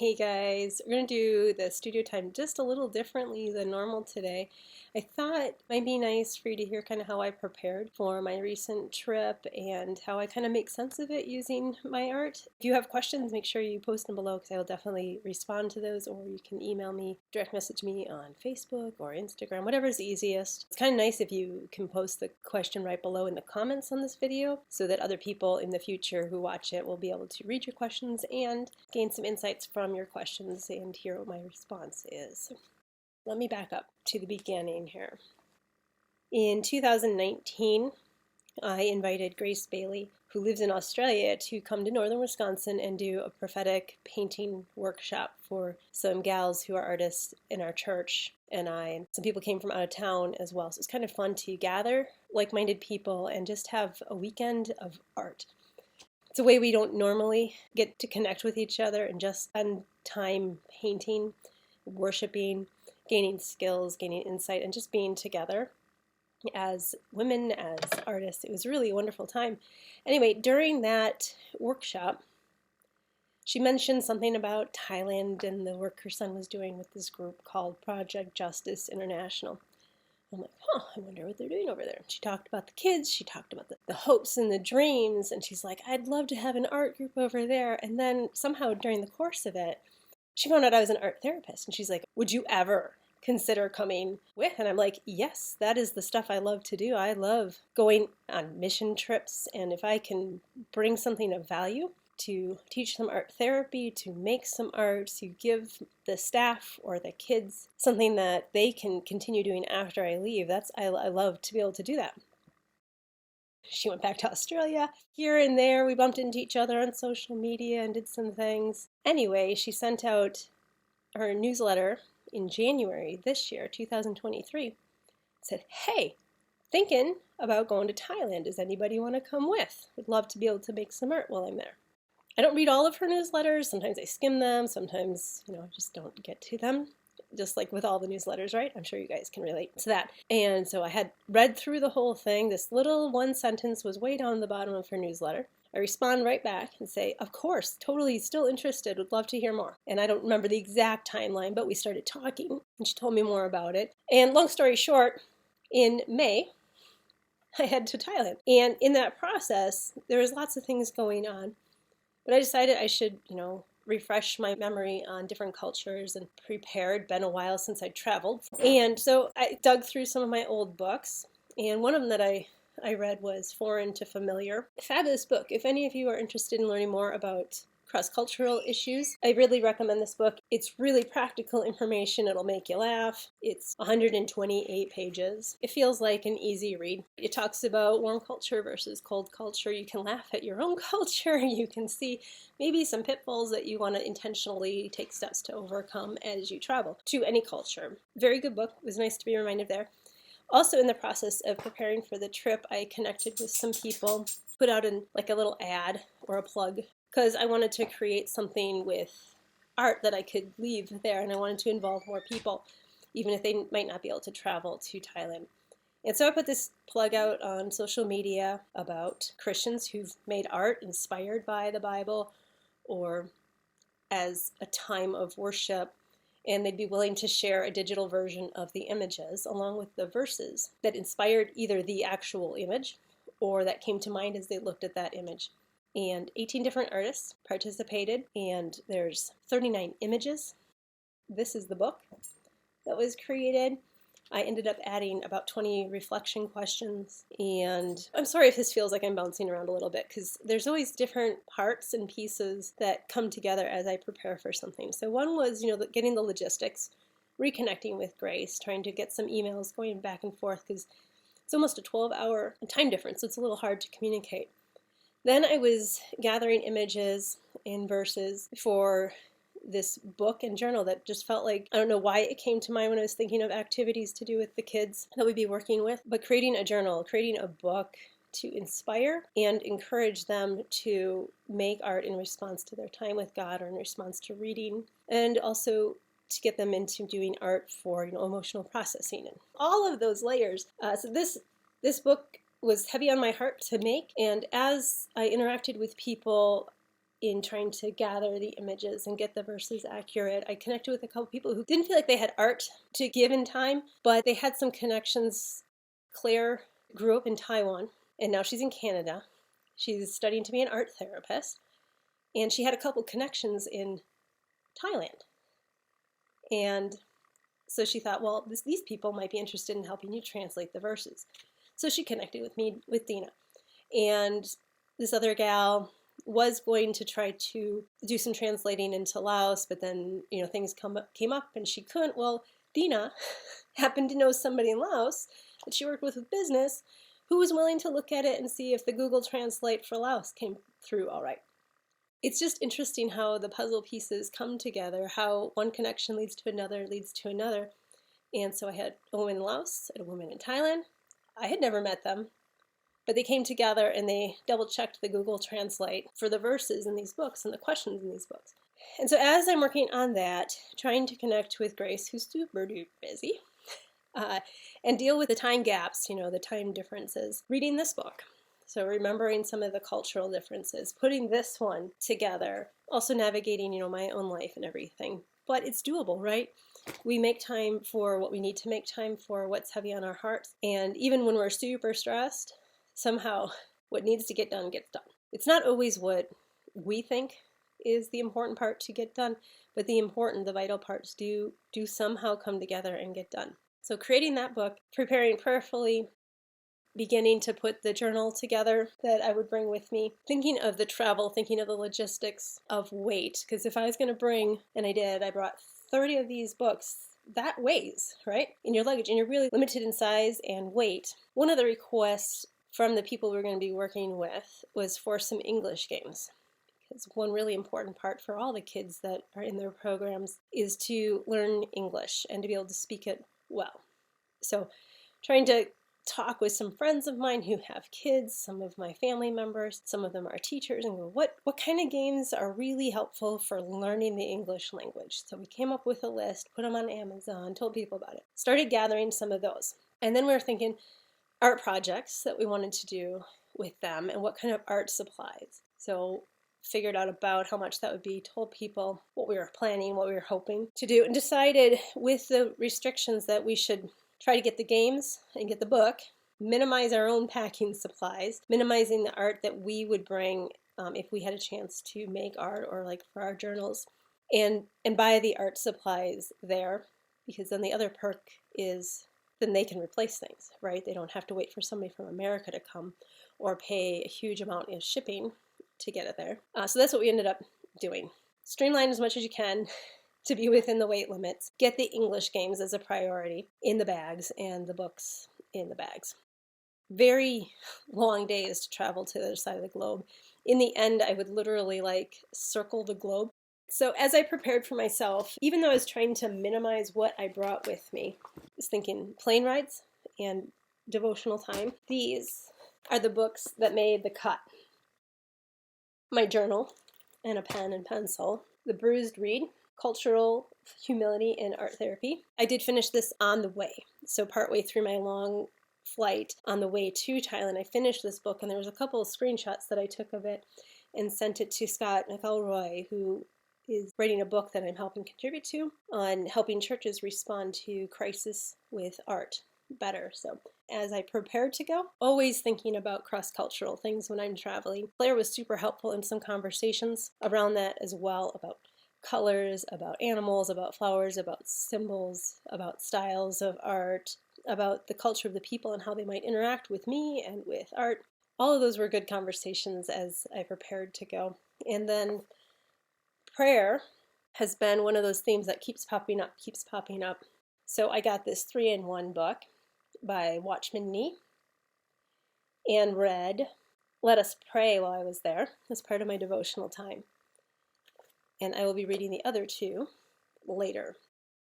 Hey guys, we're going to do the studio time just a little differently than normal today. I thought it might be nice for you to hear kind of how I prepared for my recent trip and how I kind of make sense of it using my art. If you have questions, make sure you post them below because I will definitely respond to those, or you can email me, direct message me on Facebook or Instagram, whatever's easiest. It's kind of nice if you can post the question right below in the comments on this video so that other people in the future who watch it will be able to read your questions and gain some insights from your questions and hear what my response is. Let me back up to the beginning here. In 2019, I invited Grace Bailey, who lives in Australia, to come to northern Wisconsin and do a prophetic painting workshop for some gals who are artists in our church. And some people came from out of town as well. So it's kind of fun to gather like-minded people and just have a weekend of art. It's a way we don't normally get to connect with each other and just spend time painting, worshiping, gaining skills, gaining insight, and just being together as women, as artists. It was really a wonderful time. Anyway, during that workshop, she mentioned something about Thailand and the work her son was doing with this group called Project Justice International. I'm like, I wonder what they're doing over there. She talked about the kids, she talked about the hopes and the dreams, and she's like, I'd love to have an art group over there. And then somehow during the course of it, she found out I was an art therapist, and she's like, would you ever consider coming with? And I'm like, yes, that is the stuff I love to do. I love going on mission trips, and if I can bring something of value to teach them art therapy, to make some art, to give the staff or the kids something that they can continue doing after I leave, I love to be able to do that. She went back to Australia. Here and there, we bumped into each other on social media and did some things. Anyway, she sent out her newsletter in January this year, 2023. Said, hey, thinking about going to Thailand. Does anybody want to come with? Would love to be able to make some art while I'm there. I don't read all of her newsletters. Sometimes I skim them. Sometimes, I just don't get to them. Just like with all the newsletters, right? I'm sure you guys can relate to that. And so I had read through the whole thing. This little one sentence was way down the bottom of her newsletter. I respond right back and say, of course, totally still interested, would love to hear more. And I don't remember the exact timeline, but we started talking and she told me more about it. And long story short, in May, I head to Thailand. And in that process, there was lots of things going on. But I decided I should, refresh my memory on different cultures and prepared. Been a while since I traveled. And so I dug through some of my old books. And one of them that I read was Foreign to Familiar. Fabulous book. If any of you are interested in learning more about cross-cultural issues, I really recommend this book. It's really practical information. It'll make you laugh. It's 128 pages. It feels like an easy read. It talks about warm culture versus cold culture. You can laugh at your own culture. You can see maybe some pitfalls that you want to intentionally take steps to overcome as you travel to any culture. Very good book. It was nice to be reminded there. Also, in the process of preparing for the trip, I connected with some people, put out a little ad or a plug, because I wanted to create something with art that I could leave there, and I wanted to involve more people, even if they might not be able to travel to Thailand. And so I put this plug out on social media about Christians who've made art inspired by the Bible or as a time of worship, and they'd be willing to share a digital version of the images along with the verses that inspired either the actual image or that came to mind as they looked at that image. And 18 different artists participated, and there's 39 images. This is the book that was created. I ended up adding about 20 reflection questions, and I'm sorry if this feels like I'm bouncing around a little bit, because there's always different parts and pieces that come together as I prepare for something. So one was, getting the logistics, reconnecting with Grace, trying to get some emails going back and forth, because it's almost a 12-hour time difference, so it's a little hard to communicate. Then I was gathering images and verses for this book and journal that just felt like, I don't know why it came to mind when I was thinking of activities to do with the kids that we'd be working with, but creating a journal, creating a book to inspire and encourage them to make art in response to their time with God or in response to reading, and also to get them into doing art for emotional processing and all of those layers. So this book was heavy on my heart to make, and as I interacted with people in trying to gather the images and get the verses accurate. I connected with a couple people who didn't feel like they had art to give in time, but they had some connections. Claire grew up in Taiwan, and now she's in Canada. She's studying to be an art therapist, and she had a couple connections in Thailand. And so she thought, well, these people might be interested in helping you translate the verses. So she connected with me, with Dina. And this other gal was going to try to do some translating into Laos, but then, things came up and she couldn't. Well, Dina happened to know somebody in Laos that she worked with business who was willing to look at it and see if the Google Translate for Laos came through all right. It's just interesting how the puzzle pieces come together, how one connection leads to another, And so I had a woman in Laos and a woman in Thailand. I had never met them, but they came together and they double-checked the Google Translate for the verses in these books and the questions in these books. And so as I'm working on that, trying to connect with Grace, who's super duper busy, and deal with the time gaps, the time differences, reading this book. So remembering some of the cultural differences, putting this one together, also navigating, my own life and everything. But it's doable, right? We make time for what we need to make time for, what's heavy on our hearts. And even when we're super stressed, somehow what needs to get done gets done. It's not always what we think is the important part to get done, but the vital parts do somehow come together and get done. So creating that book, preparing prayerfully, beginning to put the journal together that I would bring with me, thinking of the travel, thinking of the logistics of weight, because if I was going to bring, and I did, I brought 30 of these books, that weighs, right, in your luggage, and you're really limited in size and weight. One of the requests from the people we're going to be working with was for some English games. Because one really important part for all the kids that are in their programs is to learn English and to be able to speak it well. So trying to talk with some friends of mine who have kids, some of my family members, some of them are teachers, and go, what kind of games are really helpful for learning the English language? So we came up with a list, put them on Amazon, told people about it, started gathering some of those. And then we were thinking art projects that we wanted to do with them and what kind of art supplies. So figured out about how much that would be, told people what we were planning, what we were hoping to do, and decided with the restrictions that we should try to get the games and get the book, minimize our own packing supplies, minimizing the art that we would bring if we had a chance to make art or like for our journals, and buy the art supplies there, because then the other perk is then they can replace things, right? They don't have to wait for somebody from America to come or pay a huge amount in shipping to get it there. So that's what we ended up doing. Streamline as much as you can to be within the weight limits. Get the English games as a priority in the bags and the books in the bags. Very long days to travel to the other side of the globe. In the end, I would literally circle the globe. So as I prepared for myself, even though I was trying to minimize what I brought with me, I was thinking plane rides and devotional time. These are the books that made the cut. My journal and a pen and pencil. The Bruised Reed, Cultural Humility and Art Therapy. I did finish this on the way. So partway through my long flight on the way to Thailand, I finished this book, and there was a couple of screenshots that I took of it and sent it to Scott McElroy, who is writing a book that I'm helping contribute to on helping churches respond to crisis with art better. So as I prepared to go, always thinking about cross-cultural things when I'm traveling. Claire was super helpful in some conversations around that as well, about colors, about animals, about flowers, about symbols, about styles of art, about the culture of the people and how they might interact with me and with art. All of those were good conversations as I prepared to go. And then prayer has been one of those themes that keeps popping up. So I got this 3-in-1 book by Watchman Nee and read Let Us Pray while I was there as part of my devotional time. And I will be reading the other two later.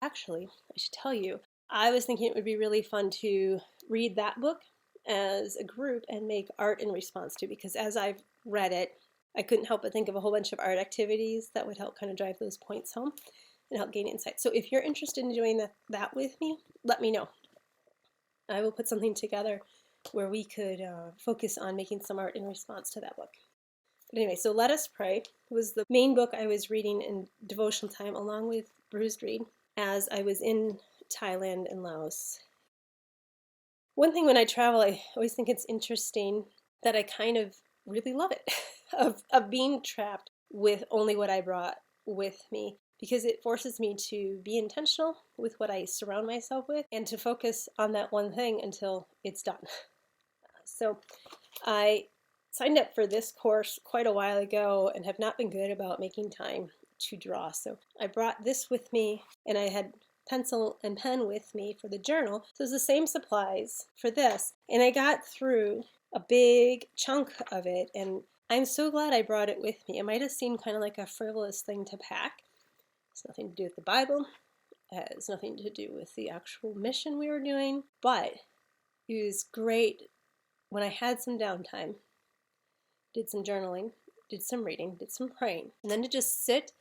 Actually, I should tell you, I was thinking it would be really fun to read that book as a group and make art in response to, because as I've read it, I couldn't help but think of a whole bunch of art activities that would help kind of drive those points home and help gain insight. So if you're interested in doing that with me, let me know. I will put something together where we could focus on making some art in response to that book. But anyway, so Let Us Pray was the main book I was reading in devotional time along with Bruised Reed as I was in Thailand and Laos. One thing when I travel, I always think it's interesting that I kind of really love it, of being trapped with only what I brought with me, because it forces me to be intentional with what I surround myself with and to focus on that one thing until it's done. So I signed up for this course quite a while ago and have not been good about making time to draw. So I brought this with me, and I had pencil and pen with me for the journal. So it's the same supplies for this. And I got through a big chunk of it, and I'm so glad I brought it with me. It might have seemed kind of like a frivolous thing to pack. It's nothing to do with the Bible. It has nothing to do with the actual mission we were doing. But it was great when I had some downtime, did some journaling, did some reading, did some praying, and then to just sit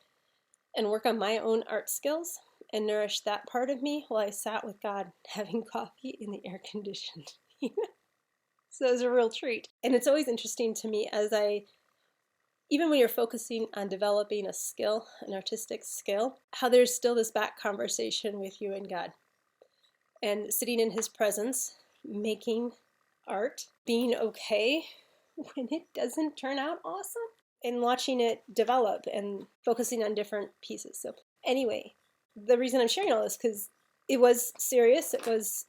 and work on my own art skills and nourish that part of me while I sat with God having coffee in the air conditioned. So it was a real treat. And it's always interesting to me even when you're focusing on developing a skill, an artistic skill, how there's still this back conversation with you and God. And sitting in His presence, making art, being okay when it doesn't turn out awesome, and watching it develop and focusing on different pieces. So anyway, the reason I'm sharing all this because it was serious, it was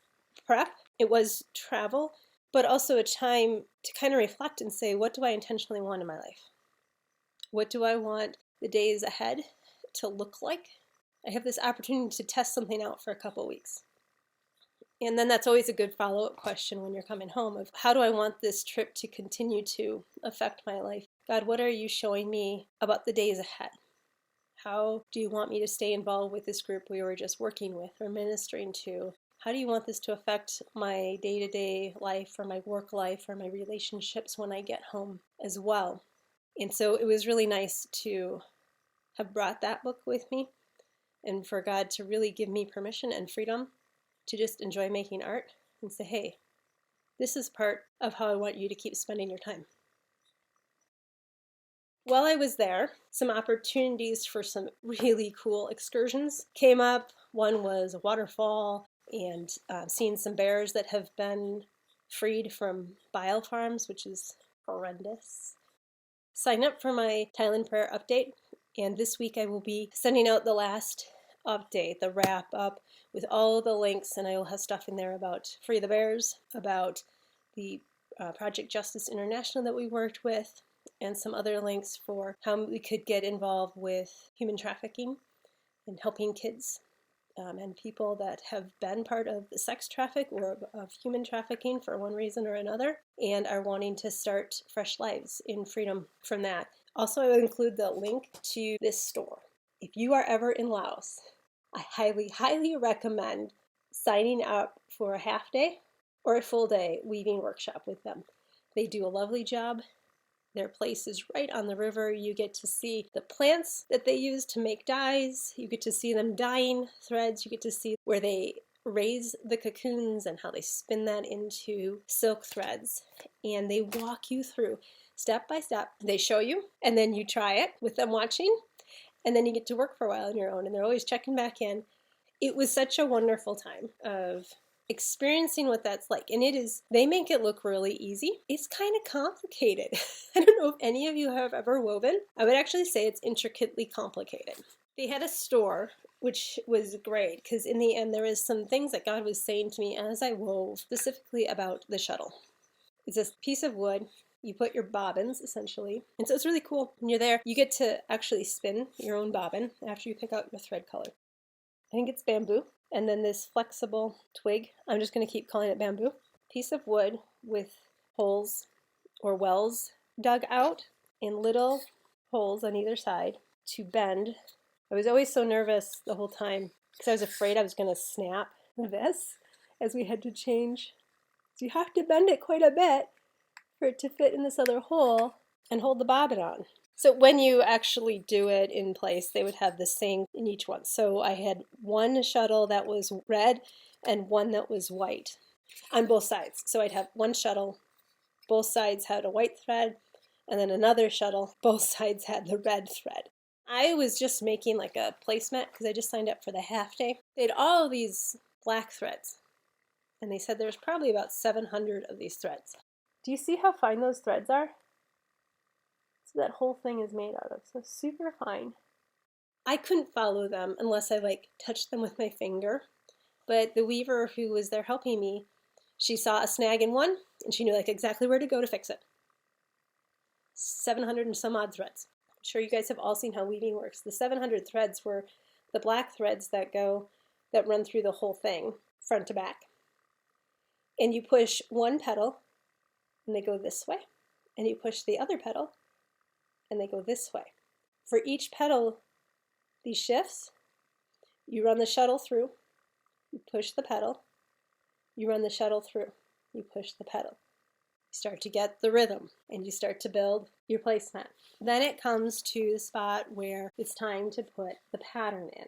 prep, it was travel, but also a time to kind of reflect and say, what do I intentionally want in my life? What do I want the days ahead to look like? I have this opportunity to test something out for a couple weeks. And then that's always a good follow-up question when you're coming home of how do I want this trip to continue to affect my life? God, what are you showing me about the days ahead? How do you want me to stay involved with this group we were just working with or ministering to? How do you want this to affect my day-to-day life or my work life or my relationships when I get home as well? And so it was really nice to have brought that book with me and for God to really give me permission and freedom to just enjoy making art and say, hey, this is part of how I want you to keep spending your time. While I was there, some opportunities for some really cool excursions came up. One was a waterfall and seeing some bears that have been freed from bile farms, which is horrendous. Sign up for my Thailand prayer update, and this week I will be sending out the last update, the wrap up with all the links, and I will have stuff in there about Free the Bears, about the Project Justice International that we worked with, and some other links for how we could get involved with human trafficking and helping kids and people that have been part of the sex traffic or of human trafficking for one reason or another and are wanting to start fresh lives in freedom from that. Also, I will include the link to this store. If you are ever in Laos, I highly, highly recommend signing up for a half day or a full day weaving workshop with them. They do a lovely job. Their place is right on the river. You get to see the plants that they use to make dyes. You get to see them dyeing threads. You get to see where they raise the cocoons and how they spin that into silk threads. And they walk you through step by step. They show you, and then you try it with them watching. And then you get to work for a while on your own, and they're always checking back in. It was such a wonderful time of experiencing what that's like. And they make it look really easy. It's kind of complicated. I don't know if any of you have ever woven. I would actually say it's intricately complicated. They had a store, which was great, because in the end there was some things that God was saying to me as I wove, specifically about the shuttle. It's a piece of wood. You put your bobbins, essentially. And so it's really cool. When you're there, you get to actually spin your own bobbin after you pick out your thread color. I think it's bamboo. And then this flexible twig, I'm just going to keep calling it bamboo, piece of wood with holes or wells dug out and little holes on either side to bend. I was always so nervous the whole time because I was afraid I was going to snap this as we had to change. So you have to bend it quite a bit for it to fit in this other hole and hold the bobbin on. So when you actually do it in place, they would have the same in each one. So I had one shuttle that was red and one that was white on both sides. So I'd have one shuttle, both sides had a white thread, and then another shuttle. Both sides had the red thread. I was just making like a placemat because I just signed up for the half day. They had all of these black threads, and they said there's probably about 700 of these threads. Do you see how fine those threads are? So that whole thing is made out of, so super fine. I couldn't follow them unless I like touched them with my finger, but the weaver who was there helping me, she saw a snag in one and she knew like exactly where to go to fix it. 700 and some odd threads. I'm sure you guys have all seen how weaving works. The 700 threads were the black threads that run through the whole thing, front to back. And you push one petal and they go this way, and you push the other petal and they go this way. For each petal, these shifts, you run the shuttle through, you push the pedal, you run the shuttle through, you push the pedal. You start to get the rhythm and you start to build your placemat. Then it comes to the spot where it's time to put the pattern in.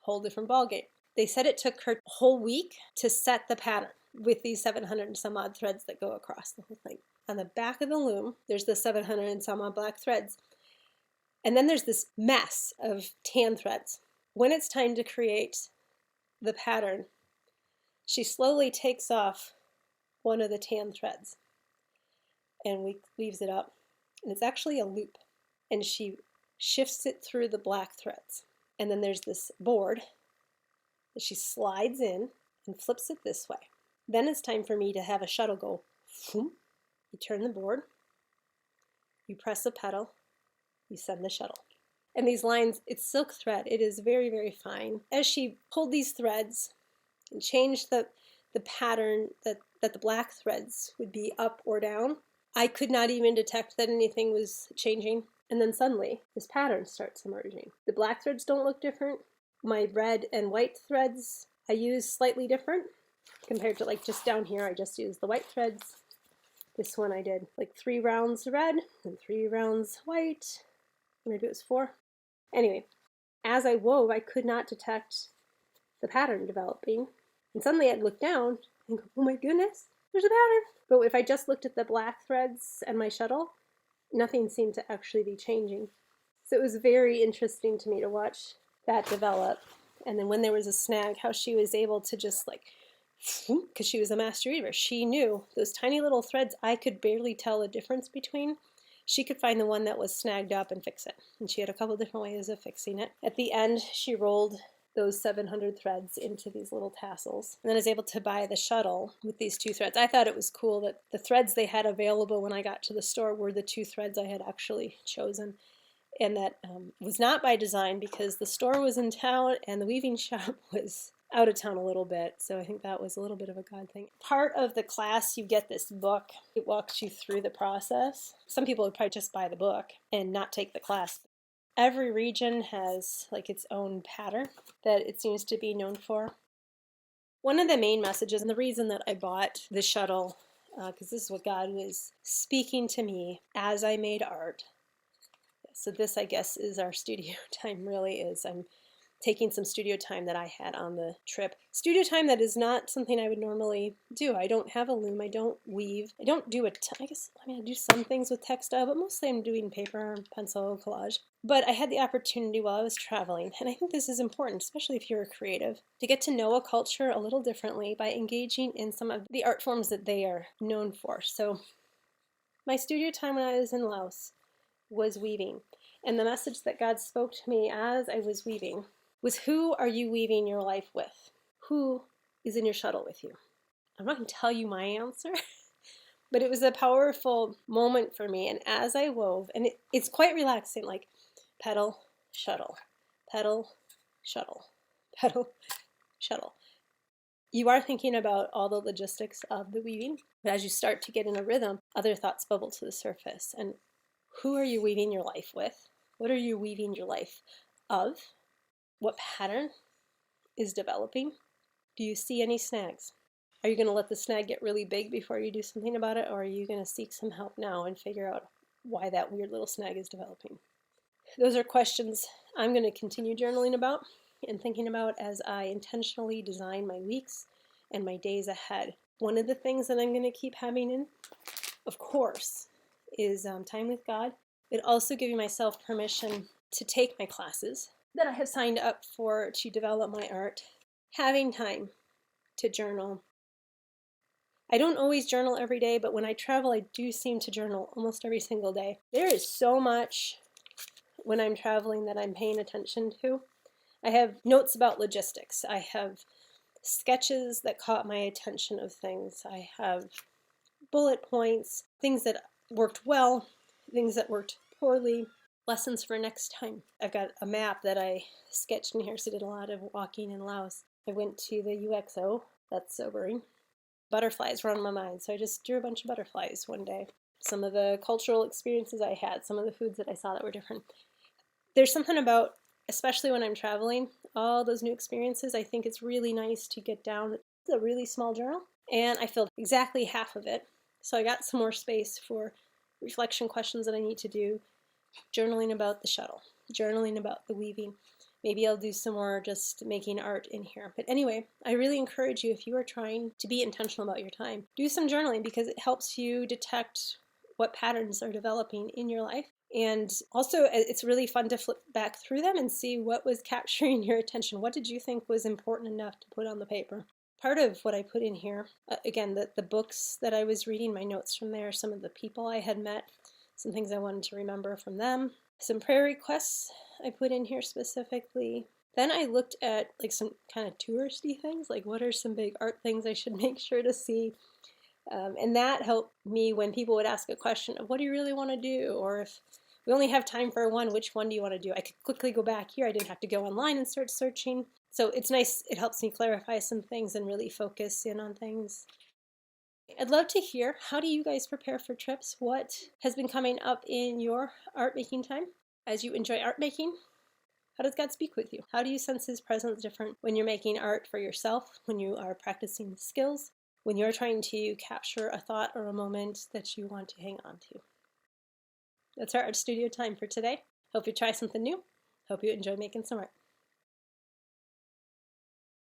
Whole different ballgame. They said it took her a whole week to set the pattern with these 700 and some odd threads that go across the whole thing. On the back of the loom, there's the 700 and some odd black threads. And then there's this mess of tan threads. When it's time to create the pattern, she slowly takes off one of the tan threads and weaves it up. And it's actually a loop. And she shifts it through the black threads. And then there's this board that she slides in and flips it this way. Then it's time for me to have a shuttle go. You turn the board, you press a pedal, you send the shuttle. And these lines, it's silk thread. It is very, very fine. As she pulled these threads and changed the pattern that the black threads would be up or down, I could not even detect that anything was changing. And then suddenly, this pattern starts emerging. The black threads don't look different. My red and white threads I use slightly different compared to like just down here. I just used the white threads. This one I did like 3 rounds red and 3 rounds white. Maybe it was 4. Anyway, as I wove, I could not detect the pattern developing. And suddenly I'd look down and go, oh my goodness, there's a pattern. But if I just looked at the black threads and my shuttle, nothing seemed to actually be changing. So it was very interesting to me to watch that develop. And then when there was a snag, how she was able to just like, because she was a master weaver, she knew those tiny little threads I could barely tell the difference between. She could find the one that was snagged up and fix it. And she had a couple different ways of fixing it. At the end, she rolled those 700 threads into these little tassels. And then I was able to buy the shuttle with these 2 threads. I thought it was cool that the threads they had available when I got to the store were the 2 threads I had actually chosen. And that was not by design because the store was in town and the weaving shop was out of town a little bit. So I think that was a little bit of a God thing. Part of the class, you get this book. It walks you through the process. Some people would probably just buy the book and not take the class. Every region has like its own pattern that it seems to be known for. One of the main messages, and the reason that I bought the shuttle, because this is what God was speaking to me as I made art. So this, I guess, is our studio time, really is. I'm taking some studio time that I had on the trip. Studio time that is not something I would normally do. I don't have a loom. I don't weave. I don't do I do some things with textile, but mostly I'm doing paper, pencil, collage. But I had the opportunity while I was traveling, and I think this is important, especially if you're a creative, to get to know a culture a little differently by engaging in some of the art forms that they are known for. So my studio time when I was in Laos was weaving. And the message that God spoke to me as I was weaving was, who are you weaving your life with? Who is in your shuttle with you? I'm not going to tell you my answer, but it was a powerful moment for me. And as I wove, and it's quite relaxing, like pedal, shuttle, pedal, shuttle, pedal, shuttle. You are thinking about all the logistics of the weaving, but as you start to get in a rhythm, other thoughts bubble to the surface. And who are you weaving your life with? What are you weaving your life of? What pattern is developing? Do you see any snags? Are you going to let the snag get really big before you do something about it, or are you going to seek some help now and figure out why that weird little snag is developing? Those are questions I'm going to continue journaling about and thinking about as I intentionally design my weeks and my days ahead. One of the things that I'm going to keep having in, of course, is time with God, but also giving myself permission to take my classes that I have signed up for to develop my art, having time to journal. I don't always journal every day, but when I travel, I do seem to journal almost every single day. There is so much when I'm traveling that I'm paying attention to. I have notes about logistics. I have sketches that caught my attention of things. I have bullet points, things that worked well, things that worked poorly, lessons for next time. I've got a map that I sketched in here, so I did a lot of walking in Laos. I went to the UXO, that's sobering. Butterflies were on my mind, so I just drew a bunch of butterflies one day. Some of the cultural experiences I had, some of the foods that I saw that were different. There's something about, especially when I'm traveling, all those new experiences, I think it's really nice to get down a really small journal, and I filled exactly half of it. So I got some more space for reflection questions that I need to do, journaling about the shuttle, journaling about the weaving. Maybe I'll do some more just making art in here. But anyway, I really encourage you, if you are trying to be intentional about your time, do some journaling because it helps you detect what patterns are developing in your life. And also, it's really fun to flip back through them and see what was capturing your attention. What did you think was important enough to put on the paper? Part of what I put in here, again, the books that I was reading, my notes from there, some of the people I had met, some things I wanted to remember from them, some prayer requests I put in here specifically. Then I looked at like some kind of touristy things, like what are some big art things I should make sure to see. And that helped me when people would ask a question of what do you really want to do? Or if we only have time for one, which one do you want to do? I could quickly go back here. I didn't have to go online and start searching. So it's nice. It helps me clarify some things and really focus in on things. I'd love to hear, how do you guys prepare for trips? What has been coming up in your art making time? As you enjoy art making, how does God speak with you? How do you sense His presence different when you're making art for yourself, when you are practicing skills, when you're trying to capture a thought or a moment that you want to hang on to? That's our art studio time for today. Hope you try something new. Hope you enjoy making some art.